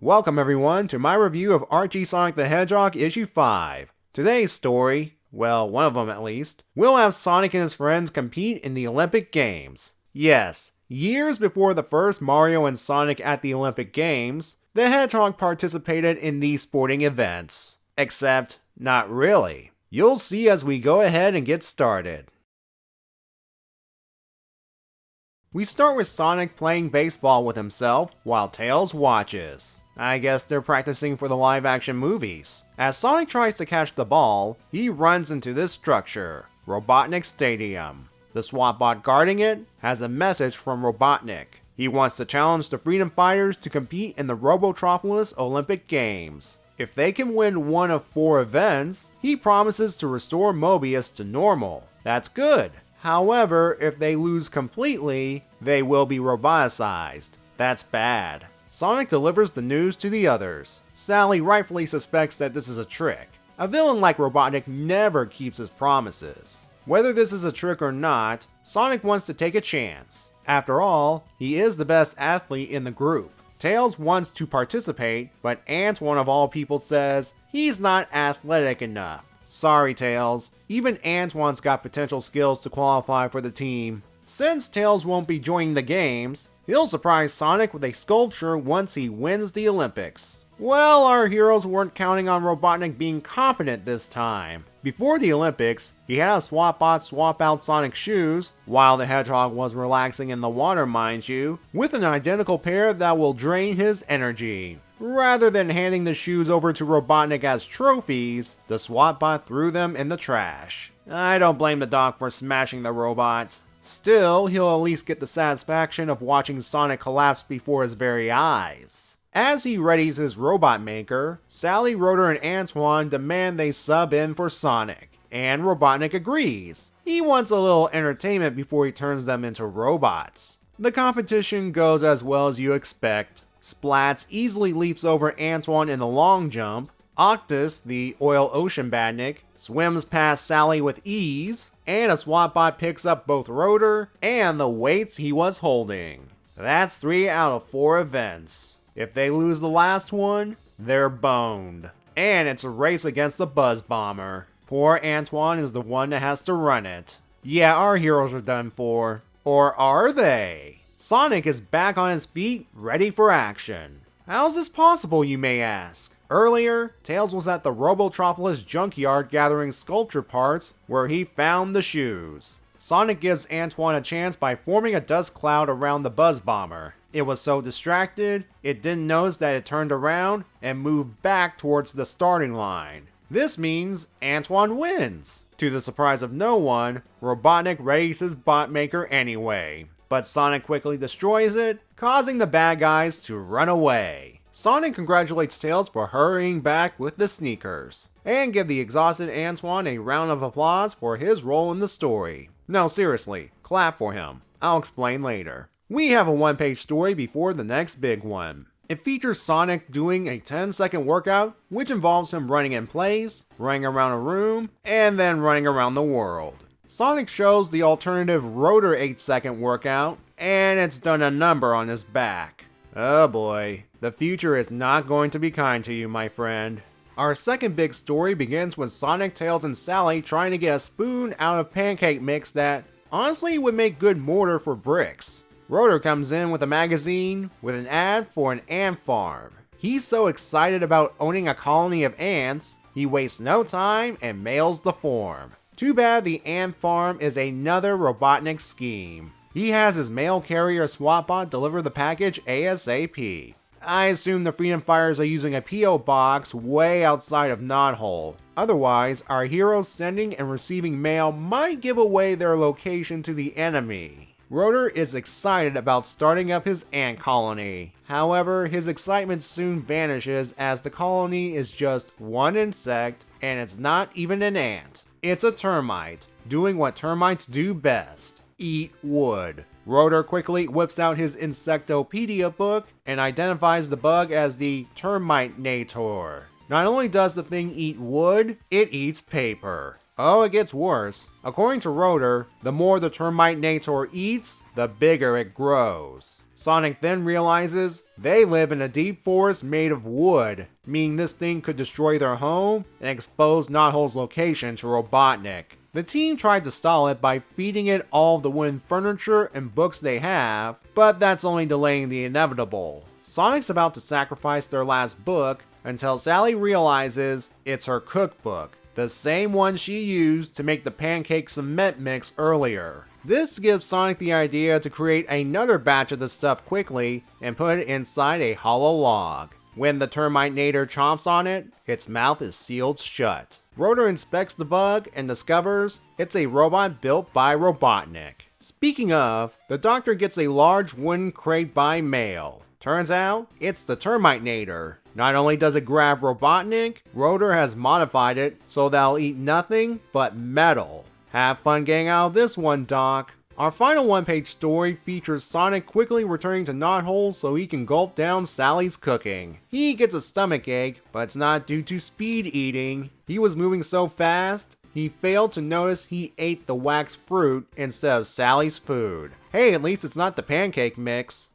Welcome everyone to my review of Archie Sonic the Hedgehog issue 5. Today's story, well, one of them at least, will have Sonic and his friends compete in the Olympic Games. Yes, years before the first Mario and Sonic at the Olympic Games, the Hedgehog participated in these sporting events. Except, not really. You'll see as we go ahead and get started. We start with Sonic playing baseball with himself while Tails watches. I guess they're practicing for the live-action movies. As Sonic tries to catch the ball, he runs into this structure, Robotnik Stadium. The SWAT bot guarding it has a message from Robotnik. He wants to challenge the Freedom Fighters to compete in the Robotropolis Olympic Games. If they can win one of 4 events, he promises to restore Mobius to normal. That's good. However, if they lose completely, they will be roboticized. That's bad. Sonic delivers the news to the others. Sally rightfully suspects that this is a trick. A villain like Robotnik never keeps his promises. Whether this is a trick or not, Sonic wants to take a chance. After all, he is the best athlete in the group. Tails wants to participate, but Antoine of all people says he's not athletic enough. Sorry Tails, even Antoine's got potential skills to qualify for the team. Since Tails won't be joining the games, he'll surprise Sonic with a sculpture once he wins the Olympics. Well, our heroes weren't counting on Robotnik being competent this time. Before the Olympics, he had a SWAT bot swap out Sonic's shoes, while the Hedgehog was relaxing in the water mind you, with an identical pair that will drain his energy. Rather than handing the shoes over to Robotnik as trophies, the SWAT bot threw them in the trash. I don't blame the dog for smashing the robot. Still, he'll at least get the satisfaction of watching Sonic collapse before his very eyes. As he readies his robot maker, Sally, Rotor, and Antoine demand they sub in for Sonic, and Robotnik agrees. He wants a little entertainment before he turns them into robots. The competition goes as well as you expect. Splats easily leaps over Antoine in the long jump. Octus, the oil ocean badnik, swims past Sally with ease, and a SWAT bot picks up both Rotor and the weights he was holding. That's 3 out of 4 events. If they lose the last one, they're boned. And it's a race against the Buzz Bomber. Poor Antoine is the one that has to run it. Yeah, our heroes are done for. Or are they? Sonic is back on his feet, ready for action. How's this possible, you may ask? Earlier, Tails was at the Robotropolis junkyard gathering sculpture parts where he found the shoes. Sonic gives Antoine a chance by forming a dust cloud around the Buzz Bomber. It was so distracted, it didn't notice that it turned around and moved back towards the starting line. This means Antoine wins. To the surprise of no one, Robotnik readies his bot maker anyway. But Sonic quickly destroys it, causing the bad guys to run away. Sonic congratulates Tails for hurrying back with the sneakers, and give the exhausted Antoine a round of applause for his role in the story. No, seriously, clap for him. I'll explain later. We have a 1-page story before the next big one. It features Sonic doing a 10-second workout, which involves him running in place, running around a room, and then running around the world. Sonic shows the alternative Rotor 8-second workout, and it's done a number on his back. Oh boy, the future is not going to be kind to you, my friend. Our second big story begins with Sonic, Tails, and Sally trying to get a spoon out of pancake mix that honestly would make good mortar for bricks. Rotor comes in with a magazine with an ad for an ant farm. He's so excited about owning a colony of ants, he wastes no time and mails the form. Too bad the ant farm is another Robotnik scheme. He has his mail carrier SWAT bot deliver the package ASAP. I assume the Freedom Fighters are using a P.O. box way outside of Knothole. Otherwise, our heroes sending and receiving mail might give away their location to the enemy. Rotor is excited about starting up his ant colony. However, his excitement soon vanishes as the colony is just one insect and it's not even an ant. It's a termite, doing what termites do best. Eat wood. Rotor quickly whips out his Insectopedia book and identifies the bug as the Termite-nator. Not only does the thing eat wood, it eats paper. Oh, it gets worse. According to Rotor, the more the Termite-nator eats, the bigger it grows. Sonic then realizes they live in a deep forest made of wood, meaning this thing could destroy their home and expose Knothole's location to Robotnik. The team tried to stall it by feeding it all of the wooden furniture and books they have, but that's only delaying the inevitable. Sonic's about to sacrifice their last book until Sally realizes it's her cookbook, the same one she used to make the pancake cement mix earlier. This gives Sonic the idea to create another batch of the stuff quickly and put it inside a hollow log. When the Terminator chomps on it, its mouth is sealed shut. Rotor inspects the bug and discovers it's a robot built by Robotnik. Speaking of, the doctor gets a large wooden crate by mail. Turns out, it's the Terminator. Not only does it grab Robotnik, Rotor has modified it so that it'll eat nothing but metal. Have fun getting out of this one, Doc. Our final one-page story features Sonic quickly returning to Knothole so he can gulp down Sally's cooking. He gets a stomachache, but it's not due to speed eating. He was moving so fast, he failed to notice he ate the waxed fruit instead of Sally's food. Hey, at least it's not the pancake mix.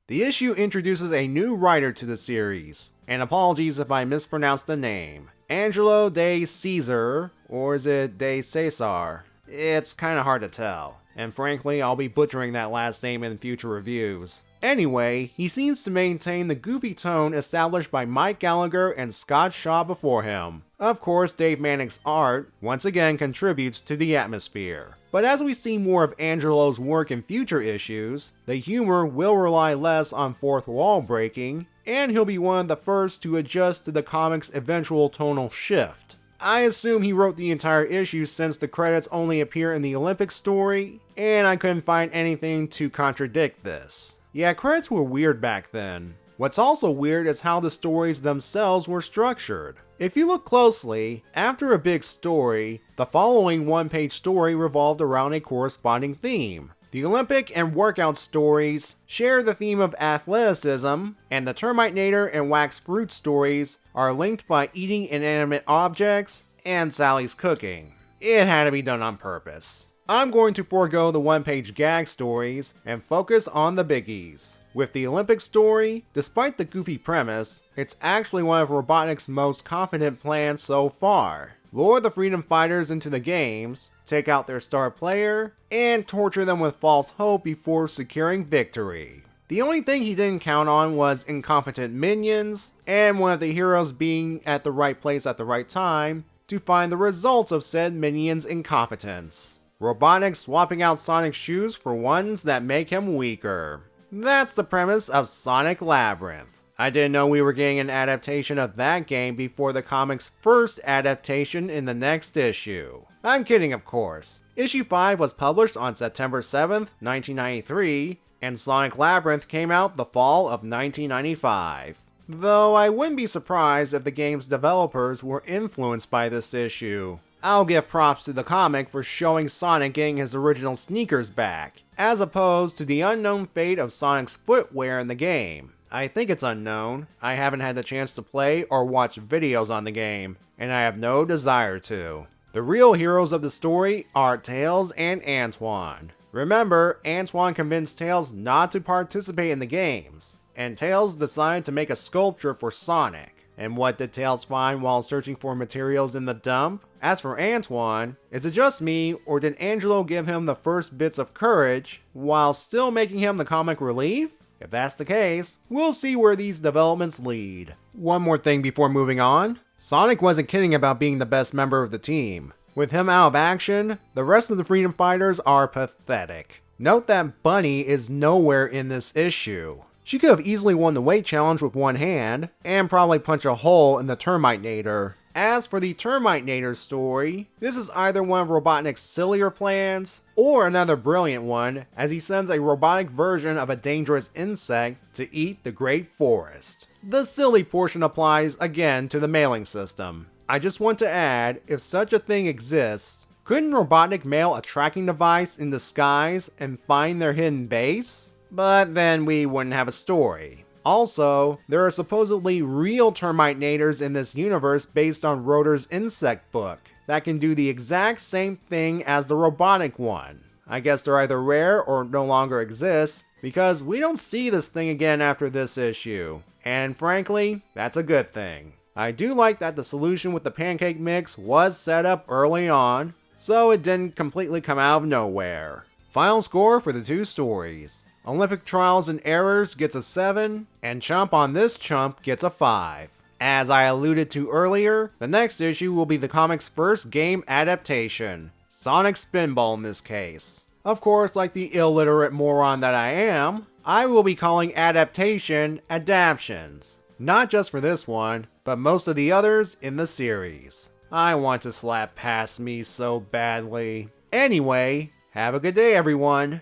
The issue introduces a new writer to the series, and apologies if I mispronounce the name. Angelo de Caesar, or is it de Cesar? It's kinda hard to tell, and frankly I'll be butchering that last name in future reviews. Anyway, he seems to maintain the goofy tone established by Mike Gallagher and Scott Shaw before him. Of course, Dave Manning's art once again contributes to the atmosphere. But as we see more of Angelo's work in future issues, the humor will rely less on fourth wall breaking, and he'll be one of the first to adjust to the comic's eventual tonal shift. I assume he wrote the entire issue since the credits only appear in the Olympics story, and I couldn't find anything to contradict this. Yeah, credits were weird back then. What's also weird is how the stories themselves were structured. If you look closely, after a big story, the following one-page story revolved around a corresponding theme. The Olympic and workout stories share the theme of athleticism, and the Terminator and Wax Fruit stories are linked by eating inanimate objects and Sally's cooking. It had to be done on purpose. I'm going to forego the one-page gag stories and focus on the biggies. With the Olympic story, despite the goofy premise, it's actually one of Robotnik's most competent plans so far. Lure the freedom fighters into the games, take out their star player, and torture them with false hope before securing victory. The only thing he didn't count on was incompetent minions, and one of the heroes being at the right place at the right time to find the results of said minions' incompetence. Robotnik swapping out Sonic's shoes for ones that make him weaker. That's the premise of Sonic Labyrinth. I didn't know we were getting an adaptation of that game before the comic's first adaptation in the next issue. I'm kidding, of course. Issue 5 was published on September 7th, 1993, and Sonic Labyrinth came out the fall of 1995. Though I wouldn't be surprised if the game's developers were influenced by this issue. I'll give props to the comic for showing Sonic getting his original sneakers back, as opposed to the unknown fate of Sonic's footwear in the game. I think it's unknown. I haven't had the chance to play or watch videos on the game, and I have no desire to. The real heroes of the story are Tails and Antoine. Remember, Antoine convinced Tails not to participate in the games, and Tails decided to make a sculpture for Sonic. And what did Tails find while searching for materials in the dump? As for Antoine, is it just me, or did Angelo give him the first bits of courage, while still making him the comic relief? If that's the case, we'll see where these developments lead. One more thing before moving on. Sonic wasn't kidding about being the best member of the team. With him out of action, the rest of the Freedom Fighters are pathetic. Note that Bunny is nowhere in this issue. She could have easily won the weight challenge with one hand, and probably punch a hole in the Terminator. As for the Terminator story, this is either one of Robotnik's sillier plans, or another brilliant one, as he sends a robotic version of a dangerous insect to eat the Great Forest. The silly portion applies again to the mailing system. I just want to add, if such a thing exists, couldn't Robotnik mail a tracking device in disguise and find their hidden base? But then we wouldn't have a story. Also, there are supposedly real Terminators in this universe based on Rotor's insect book that can do the exact same thing as the robotic one. I guess they're either rare or no longer exist, because we don't see this thing again after this issue. And frankly, that's a good thing. I do like that the solution with the pancake mix was set up early on, so it didn't completely come out of nowhere. Final score for the two stories. Olympic Trials and Errors gets a 7, and Chump on This Chump gets a 5. As I alluded to earlier, the next issue will be the comic's first game adaptation, Sonic Spinball in this case. Of course, like the illiterate moron that I am, I will be calling adaptation adaptions. Not just for this one, but most of the others in the series. I want to slap past me so badly. Anyway, have a good day, everyone.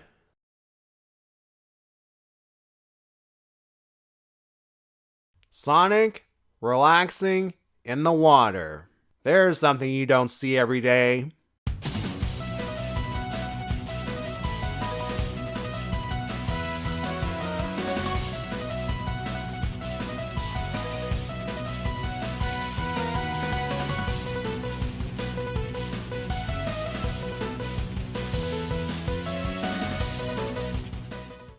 Sonic relaxing in the water. There's something you don't see every day.